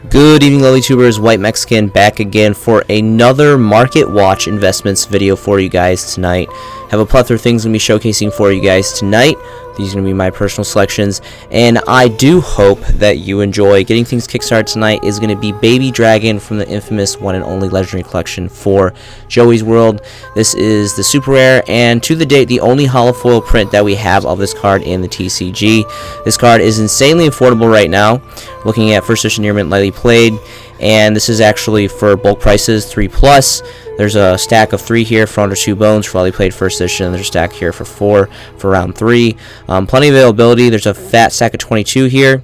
Good evening, lovely tubers. White Mexican back again for another Market Watch investments video for you guys tonight. Have a plethora of things I'm going to be showcasing for you guys tonight. These are going to be my personal selections, and I do hope that you enjoy. Getting things kickstarted tonight is going to be Baby Dragon from the infamous one and only Legendary Collection for Joey's World. This is the super rare, and to the date, the only holo foil print that we have of this card in the TCG. This card is insanely affordable right now. Looking at first edition near mint lightly played, and this is actually for bulk prices 3+. There's a stack of 3 here for under 2 bones for lightly played first edition. There's a stack here for 4 for round 3. Plenty of availability. There's a fat stack of 22 here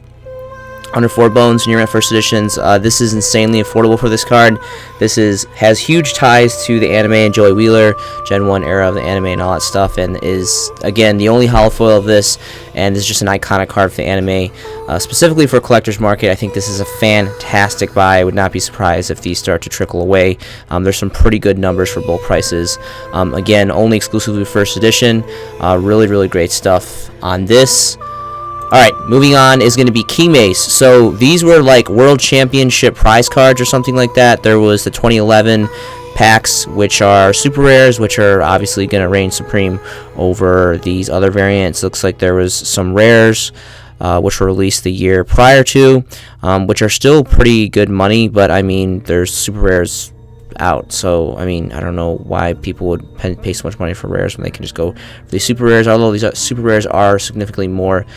under 4 bones near mint first editions. This is insanely affordable for this card. This has huge ties to the anime and Joey Wheeler, Gen 1 era of the anime and all that stuff, and is, again, the only holo foil of this, and is just an iconic card for the anime. Specifically for collector's market, I think this is a fantastic buy. I would not be surprised if these start to trickle away. There's some pretty good numbers for bulk prices. Again, only exclusively first edition. Really great stuff on this. Alright, moving on is going to be Mace. So these were like World Championship prize cards or something like that. There was the 2011 packs, which are super rares, which are obviously going to reign supreme over these other variants. Looks like there was some rares which were released the year prior to, which are still pretty good money, but I mean, there's super rares out, so I mean, I don't know why people would pay so much money for rares when they can just go for these super rares, although these super rares are significantly more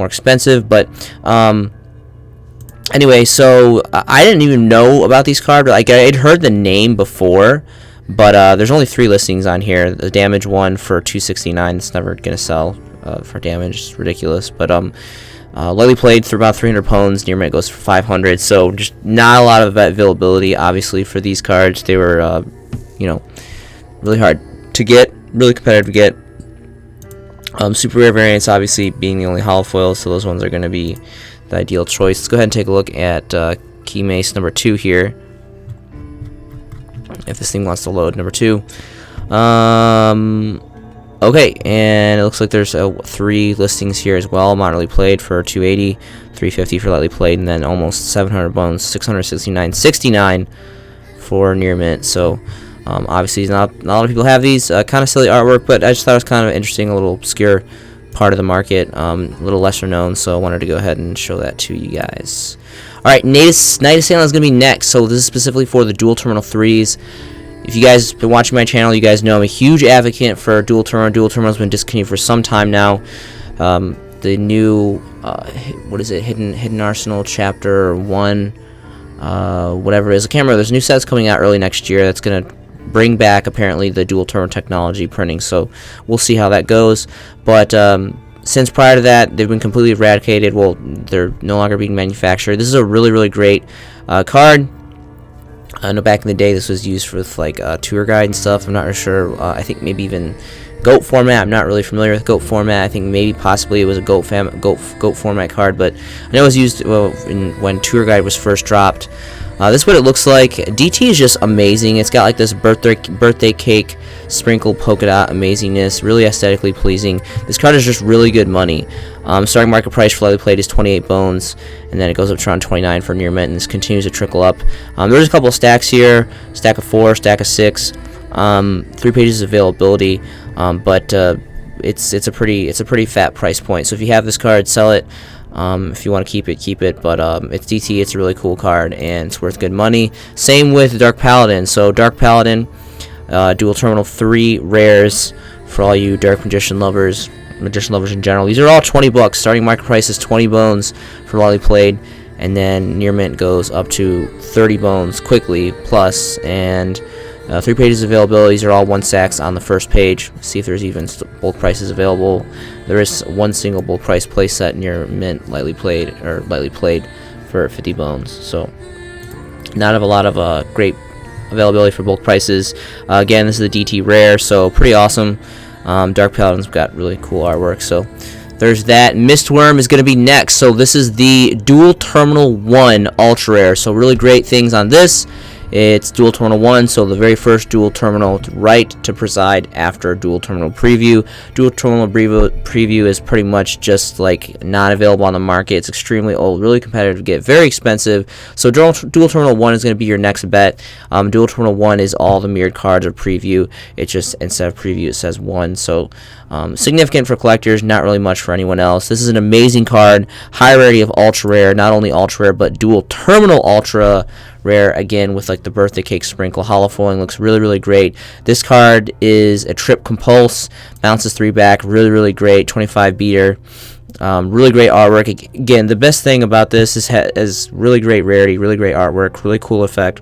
expensive. But anyway, so I didn't even know about these cards. Like, I'd heard the name before, but there's only 3 listings on here. The damage one for $269, it's never gonna sell for damage. It's ridiculous. But lightly played through about 300 pones. Near mint goes for 500. So just not a lot of availability, obviously, for these cards. They were you know, really hard to get, really competitive to get. Super rare variants obviously being the only holo foils, so those ones are going to be the ideal choice. Let's go ahead and take a look at Key Mace number 2 here, if this thing wants to load. Number 2. Okay, and it looks like there's 3 listings here as well. Moderately played for 280, 350 for lightly played, and then almost 700 bones, 669, 69 for near mint. So obviously not a lot of people have these. Kind of silly artwork, but I just thought it was kind of interesting, a little obscure part of the market, a little lesser known, so I wanted to go ahead and show that to you guys. Alright, NITS is going to be next. So this is specifically for the dual terminal 3s. If you guys have been watching my channel, you guys know I'm a huge advocate for dual terminal. Dual terminal has been discontinued for some time now. The new what is it, Hidden Arsenal Chapter 1, whatever it is, I can't remember. There's new sets coming out early next year that's going to bring back apparently the dual terminal technology printing, so we'll see how that goes. But since prior to that, they've been completely eradicated. Well, they're no longer being manufactured. This is a really great card. I know back in the day this was used for like tour guide and stuff. I'm not really sure. I think maybe even GOAT format. I'm not really familiar with GOAT format. I think maybe possibly it was a GOAT format card, but I know it was used when tour guide was first dropped. This is what it looks like. DT is just amazing. It's got like this birthday cake sprinkle polka dot amazingness, really aesthetically pleasing. This card is just really good money. Starting market price for lightly played is 28 bones, and then it goes up to around 29 for near mint, and this continues to trickle up. There's a couple of stacks here, stack of 4, stack of 6, 3 pages of availability, but it's a pretty fat price point. So if you have this card, sell it. If you want to keep it, but it's DT, it's a really cool card, and it's worth good money. Same with Dark Paladin. So Dark Paladin, dual terminal 3 rares for all you Dark Magician lovers in general. These are all 20 bucks. Starting market price is 20 bones for lightly played, and then near mint goes up to 30 bones quickly plus, and 3 pages of availability. These are all 1 stacks on the first page. See if there's even bulk prices available. There is 1 single bulk price playset near mint lightly played for 50 bones. So not a lot of great availability for bulk prices. Again, this is a DT rare, so pretty awesome. Dark Paladin's got really cool artwork, so there's that. Mistworm is going to be next. So this is the dual terminal 1 ultra rare, so really great things on this. It's dual terminal 1, so the very first dual terminal right to preside after dual terminal preview. Dual terminal preview is pretty much just like not available on the market. It's extremely old, really competitive to get, very expensive. So dual terminal 1 is going to be your next bet. Dual terminal 1 is all the mirrored cards of preview. It just, instead of preview, it says 1. So significant for collectors, not really much for anyone else. This is an amazing card, high rarity of ultra rare, not only ultra rare but dual terminal ultra rare, again with like the birthday cake sprinkle. Hollow foiling looks really great. This card is a trip compulse, bounces 3 back, really great, 25 beater. Really great artwork. Again, the best thing about this is really great rarity, really great artwork, really cool effect.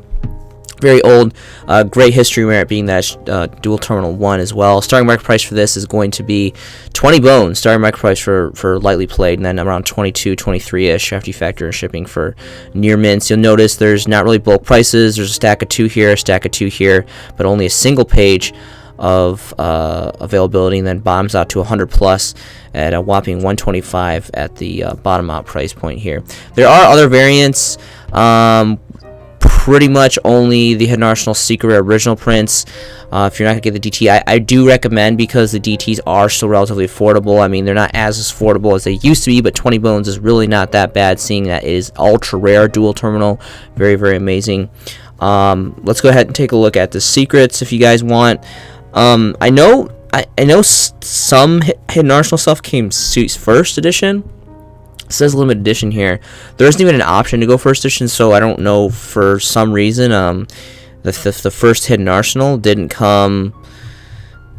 Very old, great history merit being that dual terminal 1 as well. Starting market price for this is going to be 20 bones. Starting market price for lightly played, and then around 22, 23-ish after you factor in shipping for near mints. You'll notice there's not really bulk prices. There's a stack of 2 here, a stack of 2 here, but only a single page of availability, and then bottoms out to 100 plus at a whopping 125 at the bottom out price point here. There are other variants. Pretty much only the Hidden Arsenal Secret Rare original prints. If you're not going to get the DT, I do recommend, because the DTs are still relatively affordable. I mean, they're not as affordable as they used to be, but 20 bones is really not that bad, seeing that it is ultra rare dual terminal. Very amazing. Let's go ahead and take a look at the secrets if you guys want. I know some Hidden Arsenal stuff came first edition. It says limited edition here. There isn't even an option to go first edition, so I don't know, for some reason the first Hidden Arsenal didn't come.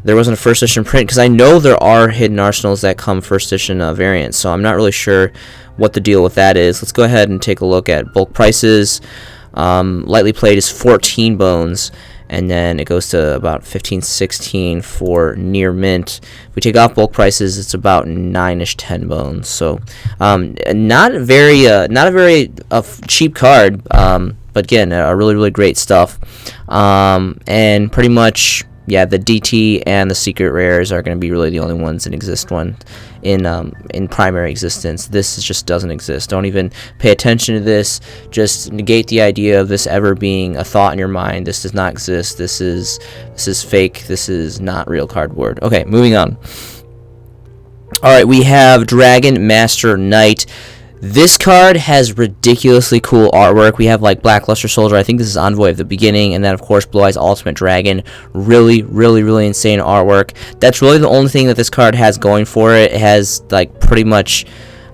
There wasn't a first edition print, because I know there are Hidden Arsenals that come first edition variants, so I'm not really sure what the deal with that is. Let's go ahead and take a look at bulk prices. Lightly played is 14 bones, and then it goes to about 15-16 for near mint. If we take off bulk prices, it's about 9-ish, 10 bones. So not a very cheap card, but again, a really great stuff. And pretty much, yeah, the DT and the secret rares are going to be really the only ones in primary existence. This just doesn't exist. Don't even pay attention to this. Just negate the idea of this ever being a thought in your mind. This does not exist. This is fake. This is not real cardboard. Okay, moving on. All right, we have Dragon Master Knight. This card has ridiculously cool artwork. We have like Black Luster Soldier. I think this is Envoy of the Beginning, and then of course Blue Eyes Ultimate Dragon. Really insane artwork. That's really the only thing that this card has going for it. It has like pretty much,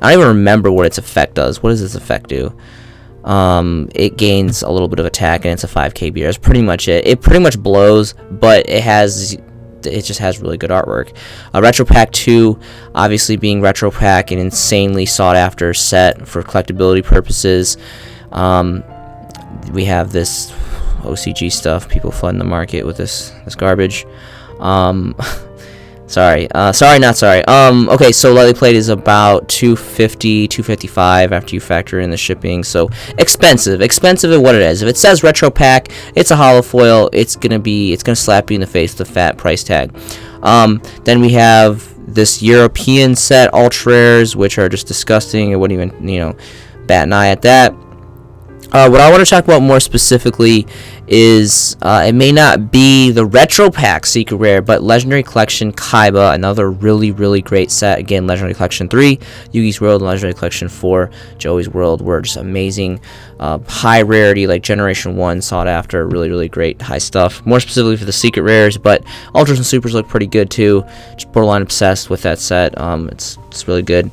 I don't even remember what its effect does. What does this effect do? It gains a little bit of attack, and it's a 5k beer. That's pretty much it. It pretty much blows, but it just has really good artwork. Retro Pack 2, obviously being Retro Pack, an insanely sought after set for collectability purposes. We have this OCG stuff, people flooding the market with this garbage. Sorry, not sorry. Okay, so lightly played is about 250, 255 after you factor in the shipping. So expensive at what it is. If it says retro pack, it's a hollow foil. It's gonna slap you in the face with a fat price tag. Then we have this European set ultra rares, which are just disgusting. I wouldn't even bat an eye at that. What I want to talk about more specifically is it may not be the Retro Pack Secret Rare, but Legendary Collection Kaiba, another really great set. Again, Legendary Collection 3, Yugi's World, and Legendary Collection 4, Joey's World were just amazing. High rarity, like Generation 1, sought after, really great high stuff. More specifically for the Secret Rares, but Ultras and Supers look pretty good too. Just borderline obsessed with that set. It's really good.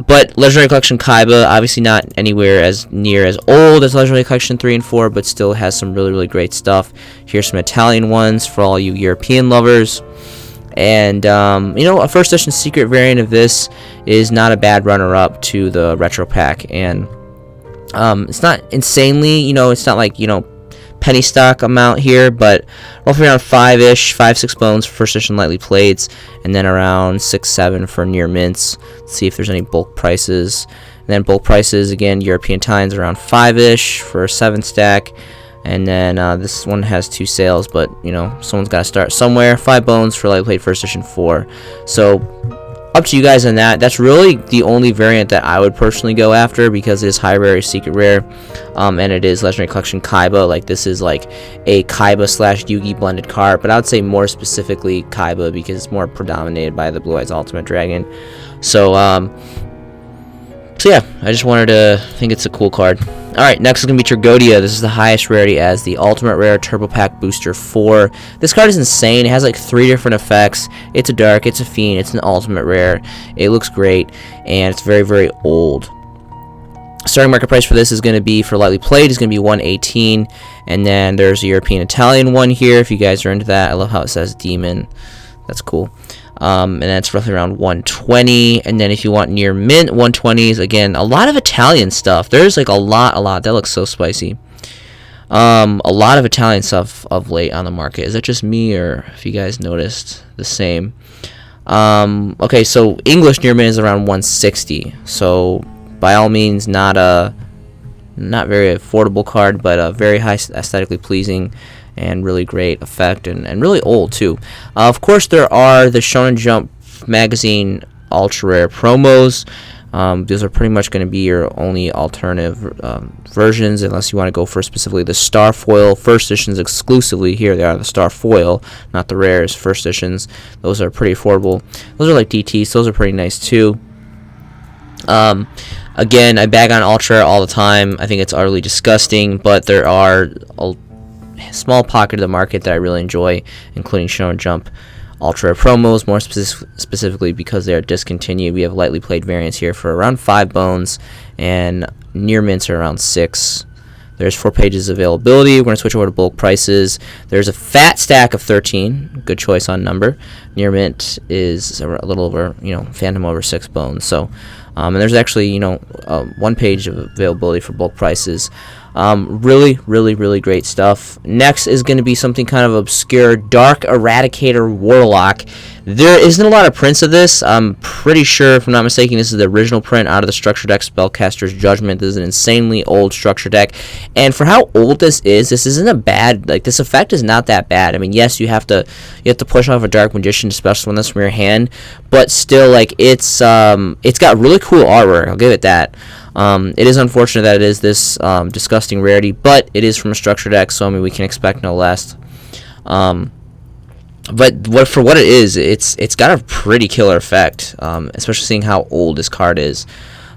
But Legendary Collection Kaiba, obviously not anywhere as near as old as Legendary Collection 3 and 4, but still has some really great stuff. Here's some Italian ones for all you European lovers. And, a first edition secret variant of this is not a bad runner-up to the Retro Pack. And it's not insanely, it's not like, penny stock amount here, but roughly around 5-6 bones for first edition lightly playeds, and then around 6-7 for near mints. Let's see if there's any bulk prices. And then bulk prices, again, European Times around 5-ish for a 7 stack. And then this one has 2 sales, but someone's got to start somewhere. 5 bones for lightly played first edition 4. So up to you guys on that. That's really the only variant that I would personally go after, because it is high rarity secret rare, and it is Legendary Collection Kaiba. Like, this is like a Kaiba slash Yugi blended card, but I would say more specifically Kaiba, because it's more predominated by the Blue Eyes Ultimate Dragon. So yeah, I just wanted to think it's a cool card. Alright, next is going to be Tragodia. This is the highest rarity as the Ultimate Rare Turbo Pack Booster 4. This card is insane. It has like 3 different effects. It's a Dark, it's a Fiend, it's an Ultimate Rare. It looks great, and it's very, very old. Starting market price for this is going to be, for lightly played, is going to be 118. And then there's a European Italian one here, if you guys are into that. I love how it says Demon. That's cool. And that's roughly around 120. And then if you want near mint 120s, again, a lot of Italian stuff. There's like a lot. That looks so spicy. A lot of Italian stuff of late on the market. Is that just me, or if you guys noticed the same? Okay, so English near mint is around 160. So by all means, not very affordable card, but a very high aesthetically pleasing and really great effect, and really old too. Of course, there are the Shonen Jump magazine ultra rare promos. Those are pretty much going to be your only alternative versions, unless you want to go for specifically the Star Foil first editions exclusively. Here they are, the Star Foil, not the rares, first editions. Those are pretty affordable. Those are like DTs. Those are pretty nice too. Again, I bag on ultra all the time. I think it's utterly disgusting, but there are a small pocket of the market that I really enjoy, including Shonen Jump ultra promos, more specifically because they are discontinued. We have lightly played variants here for around 5 bones, and near mints are around 6. There's 4 pages of availability. We're going to switch over to bulk prices. There's a fat stack of 13. Good choice on number. Near mint is a little over, Phantom over 6 bones. So, and there's actually, 1 page of availability for bulk prices. Really great stuff. Next is going to be something kind of obscure, Dark Eradicator Warlock. There isn't a lot of prints of this. I'm pretty sure, if I'm not mistaken, this is the original print out of the Structure Deck Spellcaster's Judgment. This is an insanely old Structure Deck, and for how old this isn't a bad, this effect is not that bad. I mean, yes, you have to push off a Dark Magician, especially when that's from your hand, but still, it's got really cool artwork. I'll give it that. It is unfortunate that it is this disgusting rarity, but it is from a Structure Deck, so I mean, we can expect no less. But for what it is, it's got a pretty killer effect, especially seeing how old this card is.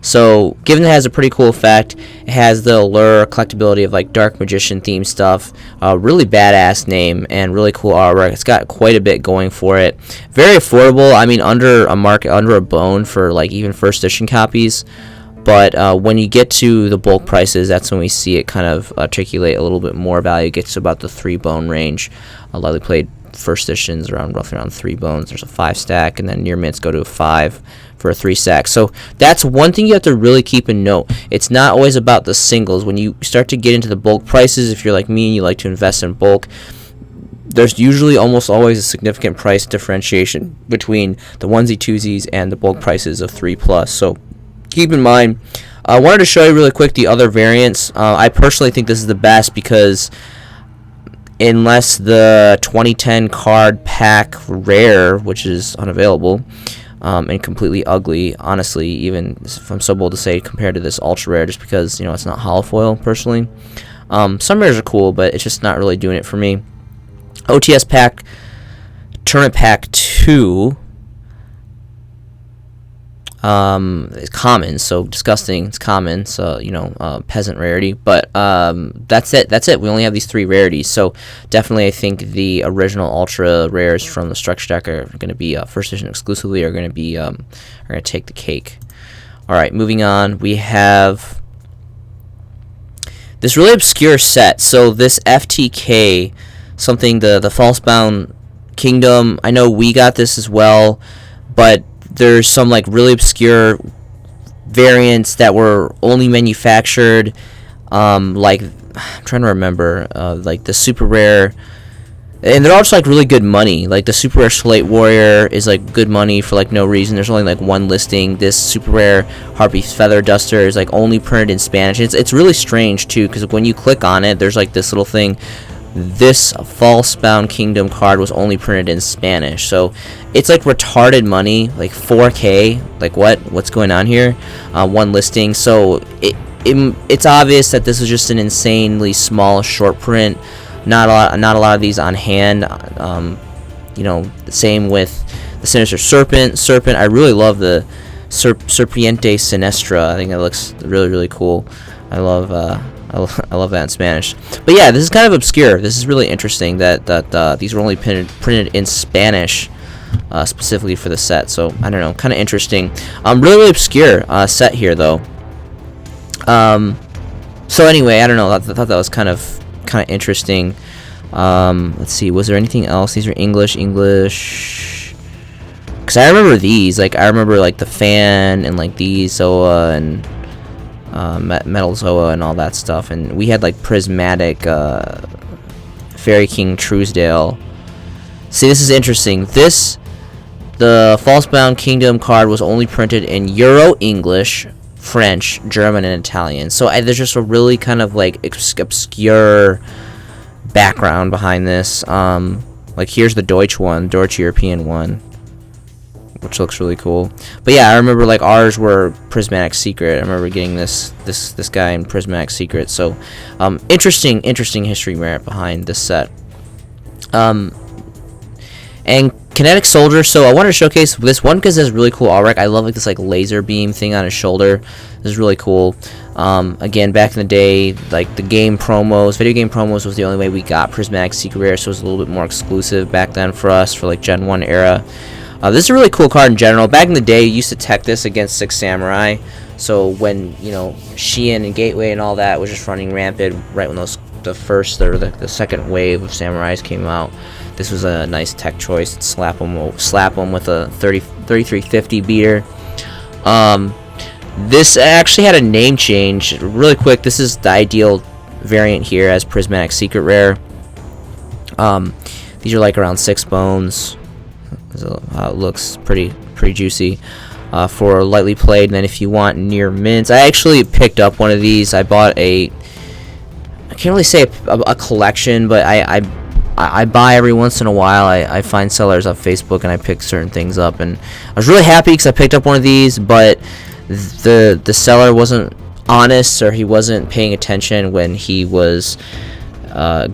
So, given that it has a pretty cool effect, it has the allure, collectability of Dark Magician themed stuff, really badass name, and really cool artwork. It's got quite a bit going for it. Very affordable. I mean, under a bone for even first edition copies. But when you get to the bulk prices, that's when we see it kind of articulate a little bit more value. It gets to about the 3 bone range. Lightly played first editions roughly around 3 bones. There's a 5 stack, and then near mints go to a 5 for a 3 stack. So that's one thing you have to really keep in note. It's not always about the singles. When you start to get into the bulk prices, if you're like me and you like to invest in bulk, there's usually almost always a significant price differentiation between the onesie twosies and the bulk prices of 3+. So keep in mind. I wanted to show you really quick the other variants. I personally think this is the best because unless the 2010 card pack rare, which is unavailable and completely ugly, honestly, even if I'm so bold to say, compared to this ultra rare, just because it's not holo foil personally. Some rares are cool, but it's just not really doing it for me. OTS pack, Tournament pack 2. It's common, so disgusting. It's common, so peasant rarity. But that's it. We only have these 3 rarities, so definitely I think the original ultra rares from the Structure Deck are going to be first edition exclusively. Are going to take the cake. All right, moving on. We have this really obscure set. So this FTK, something the Falsebound Kingdom. I know we got this as well, but there's some really obscure variants that were only manufactured I'm trying to remember the super rare, and they're all just really good money. The super rare Slate Warrior is good money for no reason. There's only 1 listing. This super rare Harpy Feather Duster is only printed in Spanish. It's really strange too, because when you click on it, there's this little thing this False Bound Kingdom card was only printed in Spanish. So it's like retarded money, like 4K. Like what's going on here? One listing. So it's obvious that this was just an insanely small short print. Not a lot of these on hand. You know, the same with the Sinister Serpent. I really love the Serpiente Sinestra. I think it looks really cool. I love that in Spanish. But yeah, this is kind of obscure. This is really interesting that these were only printed in Spanish, specifically for the set. So I don't know, kind of interesting. Really obscure set here though. So anyway, I don't know. I thought that was kind of interesting. Let's see. Was there anything else? These are English. Because I remember these. Like I remember like the fan and like these Zoa and Metal Zoa and all that stuff. And we had like prismatic Fairy King Truesdale. See, this is interesting. The Falsebound Kingdom card was only printed in Euro English, French, German, and Italian. So there's just a really kind of like obscure background behind this. Like here's the Deutsch European one, which looks really cool. But yeah, I remember like ours were Prismatic Secret. I remember getting this guy in Prismatic Secret. So interesting history merit behind this set. And Kinetic Soldier. So I wanted to showcase this one because it has really cool artwork. I love like this like laser beam thing on his shoulder. This is really cool. Again, back in the day, like the video game promos was the only way we got Prismatic Secret Rare, so it was a little bit more exclusive back then for us, for like Gen 1 era. This is a really cool card in general. Back in the day, you used to tech this against Six Samurai. So when, you know, Shein and Gateway and all that was just running rampant right when the first or the second wave of Samurais came out, this was a nice tech choice. Slap them with a 3350 beater. This actually had a name change really quick. This is the ideal variant here as Prismatic Secret Rare. These are like around 6 bones. So it looks pretty juicy for lightly played. And then if you want near mints, I actually picked up one of these. I bought I can't really say a collection, but I buy every once in a while. I find sellers on Facebook and I pick certain things up, and I was really happy because I picked up one of these, but the seller wasn't honest, or he wasn't paying attention when he was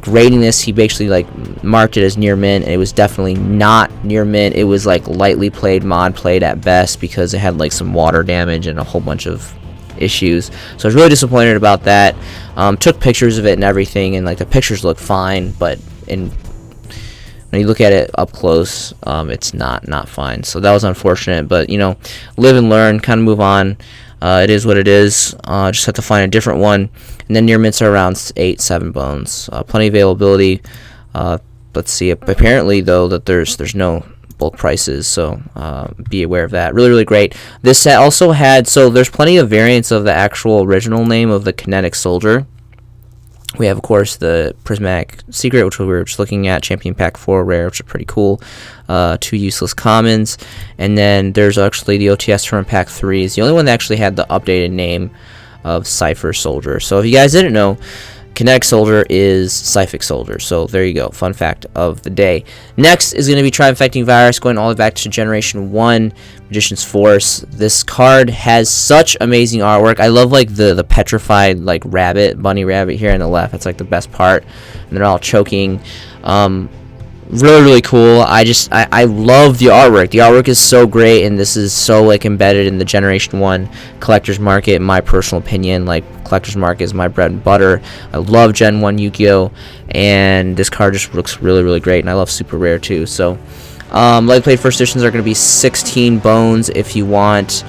grading this. He basically like marked it as near mint, and it was definitely not near mint. It was like lightly played, mod played at best, because it had like some water damage and a whole bunch of issues. So I was really disappointed about that. Took pictures of it and everything, and like the pictures look fine, but when you look at it up close, it's not fine. So that was unfortunate, but you know, live and learn, kind of move on. It is what it is. Just have to find a different one. And then near mints are around 8-7 bones. Plenty of availability. Let's see. Apparently though that there's no bulk prices, so be aware of that. Really great. This set also had, so there's plenty of variants of the actual original name of the Kinetic Soldier. We have, of course, the Prismatic Secret, which we were just looking at, Champion Pack 4 Rare, which is pretty cool. 2 useless commons. And then there's actually the OTS Tournament Pack 3 is the only one that actually had the updated name of Cypher Soldier. So if you guys didn't know, Kinetic Soldier is Cyphic Soldier. So there you go. Fun fact of the day. Next is going to be Trifecta Virus, going all the way back to Generation 1, Magician's Force. This card has such amazing artwork. I love like the petrified like bunny rabbit here on the left. That's like the best part. And they're all choking. Really cool. I love the artwork. The artwork is so great, and this is so like embedded in the Generation 1 collector's market, in my personal opinion. Like, collector's market is my bread and butter. I love Gen 1 Yu-Gi-Oh, and this card just looks really great, and I love super rare too. So light play first editions are going to be 16 bones if you want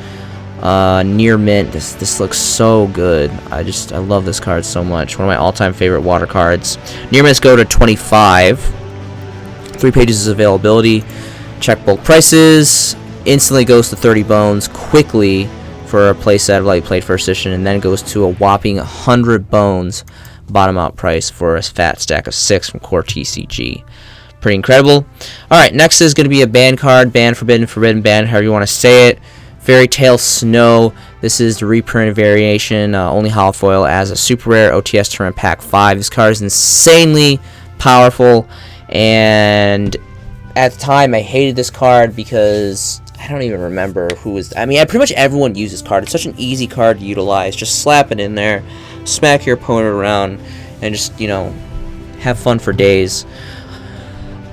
near mint. This looks so good. I love this card so much. One of my all-time favorite water cards. Near mints go to 25. 3 pages of availability. Check bulk prices. Instantly goes to 30 bones quickly for a playset of light played first edition, and then goes to a whopping 100 bones bottom out price for a fat stack of 6 from Core TCG. Pretty incredible. Alright, next is going to be a ban card. Ban, forbidden, ban, however you want to say it. Fairy Tale Snow. This is the reprint variation, only holo foil as a super rare OTS Tournament Pack 5. This card is insanely powerful, and at the time I hated this card because I don't even remember who was. I mean, pretty much everyone used this card. It's such an easy card to utilize. Just slap it in there, smack your opponent around, and just, you know, have fun for days.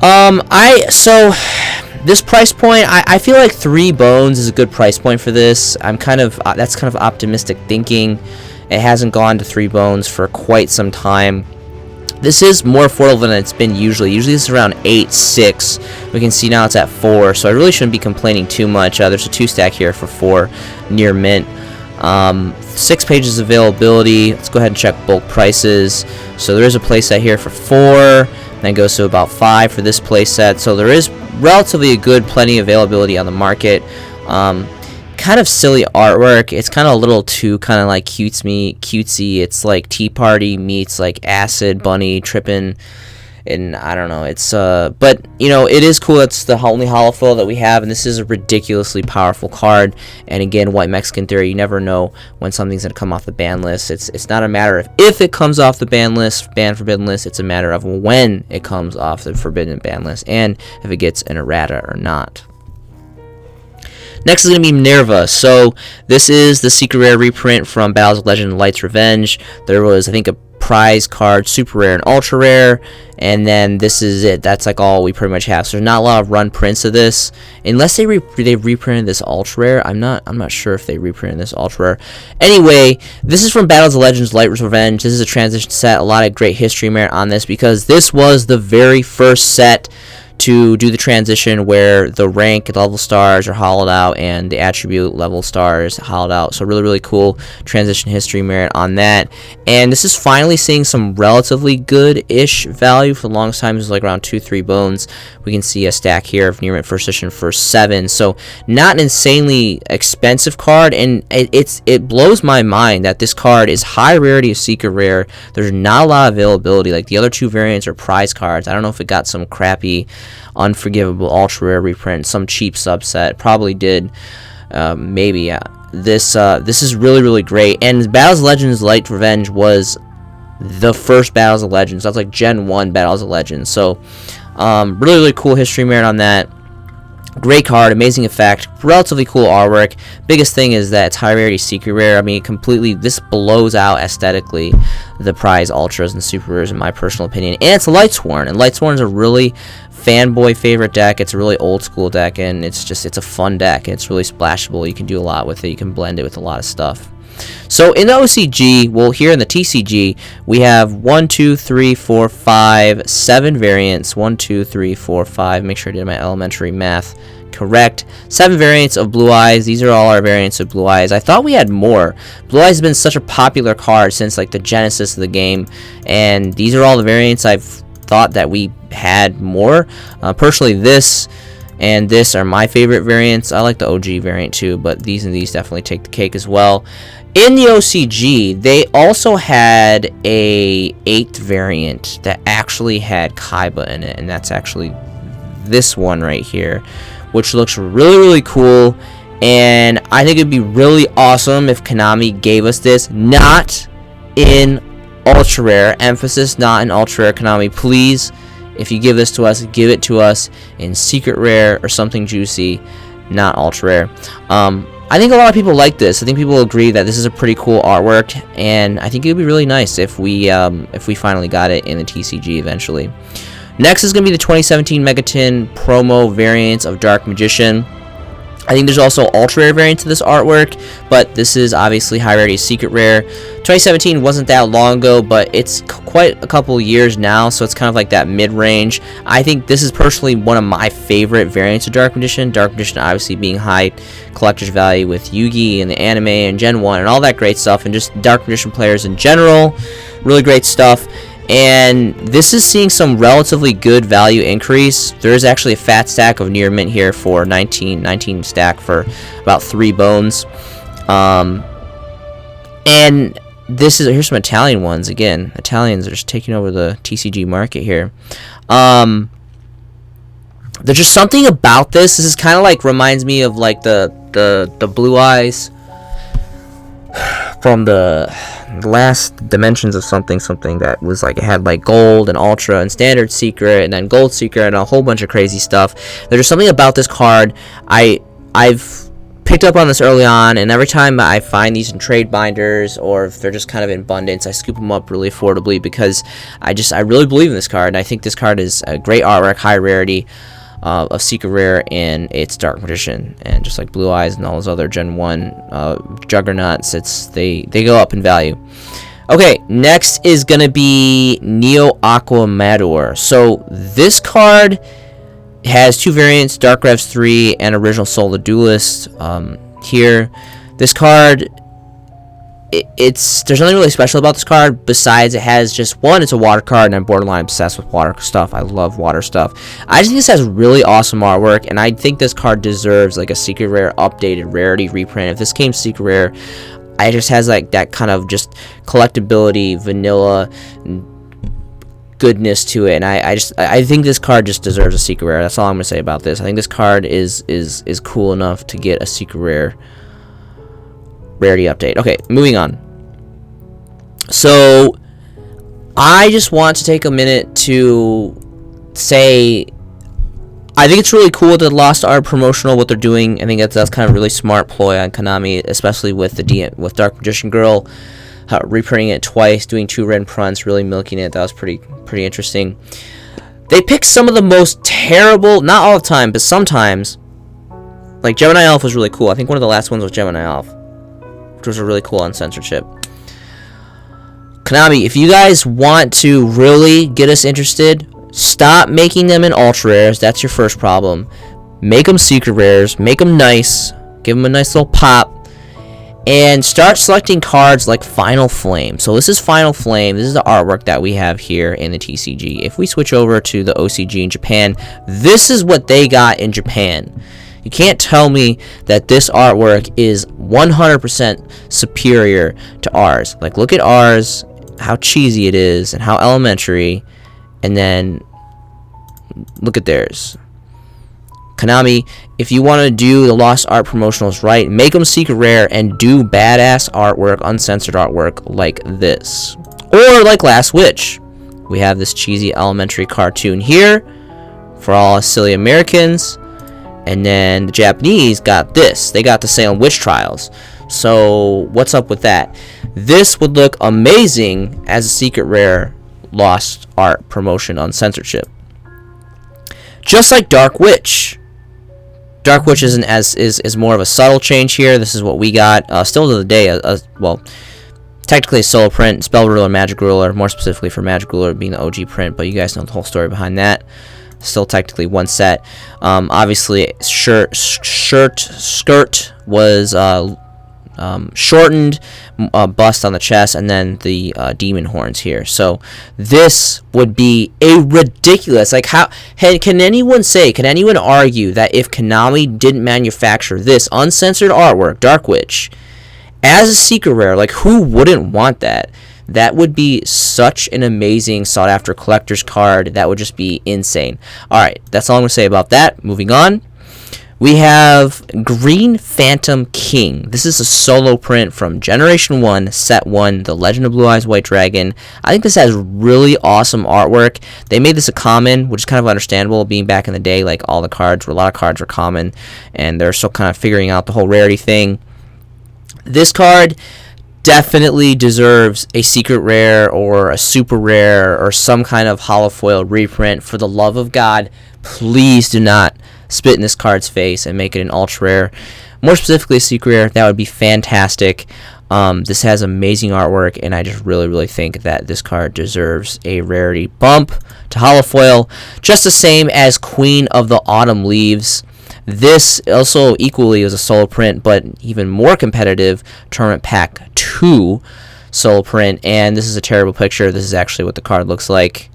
So this price point, I feel like 3 bones is a good price point for this. I'm kind of that's kind of optimistic thinking. It hasn't gone to 3 bones for quite some time. This is more affordable than it's been usually. Usually this is around 8.6. We can see now it's at 4, so I really shouldn't be complaining too much. There's a 2-stack here for 4 near mint. 6 pages availability. Let's go ahead and check bulk prices. So there is a playset here for 4, then it goes to about 5 for this playset. So there is relatively a good plenty of availability on the market. Kind of silly artwork. It's kind of a little too kind of like cutesy. It's like Tea Party meets like Acid Bunny tripping, and I don't know. It's but you know, it is cool. It's the only holo foil that we have, and this is a ridiculously powerful card. And again, White Mexican Theory. You never know when something's gonna come off the ban list. It's not a matter of if it comes off the ban forbidden list. It's a matter of when it comes off the forbidden ban list, and if it gets an errata or not. Next is going to be Minerva. So this is the secret rare reprint from Battles of Legend Light's Revenge. There was, I think, a prize card, super rare and ultra rare, and then this is it. That's like all we pretty much have. So there's not a lot of run prints of this, unless they reprinted this ultra rare. I'm not sure if they reprinted this ultra rare. Anyway, this is from Battles of Legends Light's Revenge. This is a transition set. A lot of great history merit on this because this was the very first set to do the transition where the rank level stars are hollowed out and the attribute level stars hollowed out. So really cool transition history merit on that. And this is finally seeing some relatively good-ish value. For the longest time, it was like around 2-3 bones. We can see a stack here of near mint first edition for 7. So not an insanely expensive card, and it blows my mind that this card is high rarity of secret rare. There's not a lot of availability. Like the other 2 variants are prize cards. I don't know if it got some crappy unforgivable ultra rare reprint, some cheap subset. Probably did. Maybe this is really great. And Battles of Legends Light Revenge was the first Battles of Legends. That's like Gen 1 Battles of Legends. So really cool history merit on that. Great card, amazing effect, relatively cool artwork. Biggest thing is that it's high rarity secret rare. I mean, this blows out aesthetically the prize ultras and super rares in my personal opinion. And it's a Lightsworn, and Lightsworn is a really fanboy favorite deck. It's a really old school deck, and it's a fun deck. It's really splashable. You can do a lot with it. You can blend it with a lot of stuff. So in the OCG, well, here in the TCG, we have 1, 2, 3, 4, 5, 7 variants. 1, 2, 3, 4, 5. Make sure I did my elementary math correct. 7 variants of Blue Eyes. These are all our variants of Blue Eyes. I thought we had more. Blue Eyes has been such a popular card since like the genesis of the game, and these are all the variants I've thought that we had more. Personally, this and this are my favorite variants. I like the OG variant too, but these and these definitely take the cake as well. In the OCG, they also had a 8th variant that actually had Kaiba in it, and that's actually this one right here, which looks really cool. And I think it'd be really awesome if Konami gave us this, not in ultra rare. Emphasis, not in ultra rare. Konami, please, if you give this to us, give it to us in secret rare or something juicy, not ultra rare. I think a lot of people like this. I think people agree that this is a pretty cool artwork, and I think it would be really nice if we finally got it in the TCG eventually. Next is going to be the 2017 Megaton promo variants of Dark Magician. I think there's also ultra rare variants of this artwork, but this is obviously high rarity secret rare. 2017 wasn't that long ago, but it's quite a couple years now, so it's kind of like that mid-range. I think this is personally one of my favorite variants of Dark Magician. Dark Magician obviously being high collector's value with Yu-Gi and the anime and Gen 1 and all that great stuff, and just Dark Magician players in general. Really great stuff. And this is seeing some relatively good value increase. There is actually a fat stack of near mint here for 19 stack for about 3 bones. And here's some Italian ones. Again, Italians are just taking over the TCG market here. There's just something about this. This is kind of like reminds me of like the Blue Eyes from the last dimensions of something that was like, it had like gold and ultra and standard secret and then gold secret and a whole bunch of crazy stuff. There's just something about this card. I've picked up on this early on, and every time I find these in trade binders, or if they're just kind of in abundance, I scoop them up really affordably, because I really believe in this card, and I think this card is a great artwork, high rarity, of Secret Rare, and it's Dark Magician, and just like Blue Eyes and all those other Gen 1 juggernauts, they go up in value. Okay, next is gonna be Neo Aqua Matar. So this card has two variants, Dark Revs 3 and Original Soul the Duelist. Here, this card, there's nothing really special about this card besides it has just one, it's a water card, and I'm borderline obsessed with water stuff. I love water stuff. I just think this has really awesome artwork, and I think this card deserves like a Secret Rare updated rarity reprint. If this came Secret Rare, it just has like that kind of just collectability, vanilla goodness to it, and I think this card just deserves a Secret Rare. That's all I'm gonna say about this. I think this card is cool enough to get a Secret Rare rarity update. Okay, moving on. So I just want to take a minute to say I think it's really cool that Lost Art promotional what they're doing. I think that's kind of really smart ploy on Konami, especially with with Dark Magician Girl. Reprinting it twice, doing 2 red prints, really milking it. That was pretty interesting. They picked some of the most terrible, not all the time, but sometimes. Like Gemini Elf was really cool. I think one of the last ones was Gemini Elf, which was a really cool uncensorship. Konami, if you guys want to really get us interested, stop making them in ultra rares. That's your first problem. Make them secret rares. Make them nice. Give them a nice little pop. And start selecting cards like Final Flame. So this is Final Flame. This is the artwork that we have here in the TCG. If we switch over to the OCG in Japan, this is what they got in Japan. You can't tell me that this artwork is 100% superior to ours. Like, look at ours, how cheesy it is, and how elementary. And then look at theirs. Konami, if you want to do the Lost Art promotionals right, make them Secret Rare and do badass artwork, uncensored artwork like this. Or like Last Witch. We have this cheesy elementary cartoon here for all us silly Americans. And then the Japanese got this. They got the Salem Witch Trials. So what's up with that? This would look amazing as a Secret Rare Lost Art promotion on censorship. Just like Dark Witch. Dark Witch is more of a subtle change here. This is what we got. Still to the day, well, technically a solo print, Spell Ruler, Magic Ruler, more specifically for Magic Ruler being the OG print, but you guys know the whole story behind that. Still technically one set. Obviously, skirt was shortened, bust on the chest, and then the demon horns here. So this would be a ridiculous, like, how can anyone argue that if Konami didn't manufacture this uncensored artwork, Dark Witch, as a Secret Rare, like, who wouldn't want that? That would be such an amazing sought after collector's card. That would just be insane. Alright, that's all I'm going to say about that. Moving on. We have Green Phantom King. This is a solo print from Generation 1, Set 1, The Legend of Blue Eyes White Dragon. I think this has really awesome artwork. They made this a common, which is kind of understandable, being back in the day, like, a lot of cards were common, and they're still kind of figuring out the whole rarity thing. This card definitely deserves a Secret Rare or a Super Rare or some kind of holofoil reprint. For the love of God, please do not spit in this card's face and make it an ultra rare. More specifically a Secret Rare, that would be fantastic. This has amazing artwork, and I just really think that this card deserves a rarity bump to holofoil, just the same as Queen of the Autumn Leaves. This also equally is a solo print, but even more competitive, Tournament Pack 2 solo print, and this is a terrible picture. This is actually what the card looks like.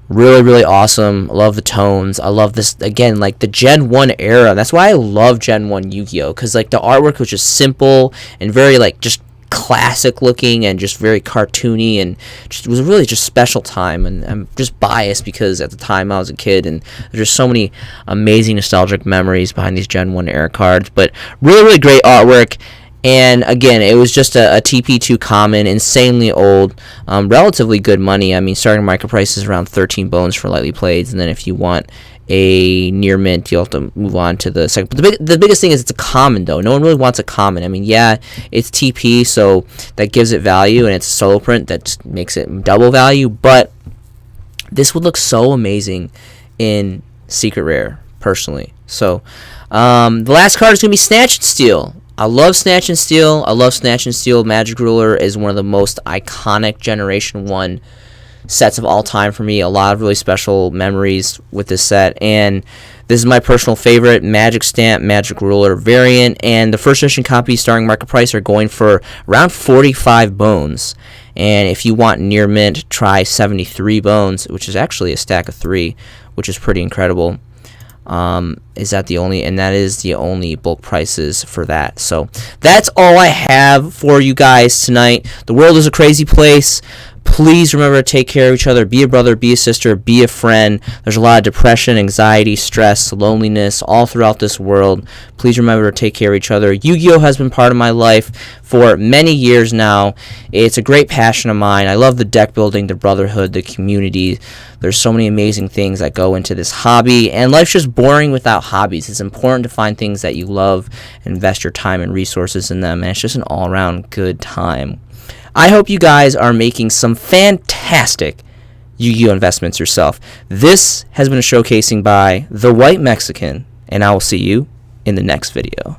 Really awesome. I love the tones. I love this, again, like the Gen 1 era. That's why I love Gen 1 Yu-Gi-Oh! Because like the artwork was just simple and very like just classic looking and just very cartoony, and just, it was really just special time. And I'm just biased because at the time I was a kid, and there's just so many amazing nostalgic memories behind these Gen 1 era cards. But really great artwork. And again, it was just a TP2 common, insanely old, relatively good money. I mean, starting market price is around 13 bones for lightly played, and then if you want a near mint, you'll have to move on to the second. But the biggest thing is it's a common, though. No one really wants a common. I mean, yeah, it's TP, so that gives it value, and it's a solo print that makes it double value, but this would look so amazing in Secret Rare, personally. So, the last card is going to be Snatch and Steal. I love Snatch and Steal. I love Snatch and Steal. Magic Ruler is one of the most iconic Generation 1 sets of all time for me. A lot of really special memories with this set, and this is my personal favorite Magic Stamp Magic Ruler variant, and the first edition copies starting market price are going for around 45 bones, and if you want near mint, try 73 bones, which is actually a stack of 3, which is pretty incredible. Is that the only, and that is the only bulk prices for that. So that's all I have for you guys tonight. The world is a crazy place. Please remember to take care of each other. Be a brother, be a sister, be a friend. There's a lot of depression, anxiety, stress, loneliness all throughout this world. Please remember to take care of each other. Yu-Gi-Oh! Has been part of my life for many years now. It's a great passion of mine. I love the deck building, the brotherhood, the community. There's so many amazing things that go into this hobby, and life's just boring without hobbies. It's important to find things that you love, invest your time and resources in them, and it's just an all-around good time. I hope you guys are making some fantastic Yu-Gi-Oh! Investments yourself. This has been a showcasing by The White Mexican, and I will see you in the next video.